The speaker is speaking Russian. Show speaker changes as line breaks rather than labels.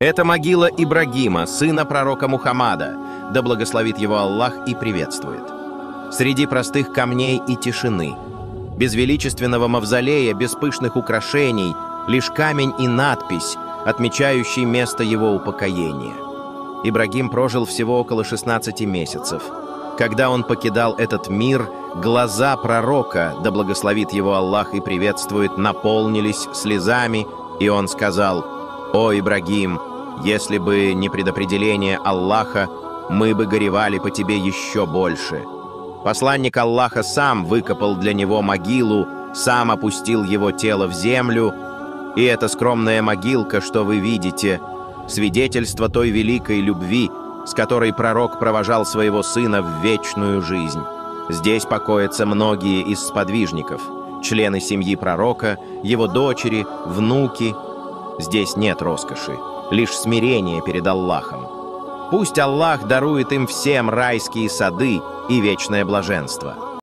Это могила Ибрагима, сына пророка Мухаммада, да благословит его Аллах и приветствует. Среди простых камней и тишины, без величественного мавзолея, без пышных украшений, лишь камень и надпись, отмечающий место его упокоения. Ибрагим прожил всего около 16 месяцев. Когда он покидал этот мир, глаза пророка, да благословит его Аллах и приветствует, наполнились слезами, и он сказал: «О, Ибрагим, если бы не предопределение Аллаха, мы бы горевали по тебе еще больше». Посланник Аллаха сам выкопал для него могилу, сам опустил его тело в землю, и эта скромная могилка, что вы видите, свидетельство той великой любви, с которой пророк провожал своего сына в вечную жизнь. Здесь покоятся многие из сподвижников, члены семьи пророка, его дочери, внуки. Здесь нет роскоши, лишь смирение перед Аллахом. Пусть Аллах дарует им всем райские сады и вечное блаженство.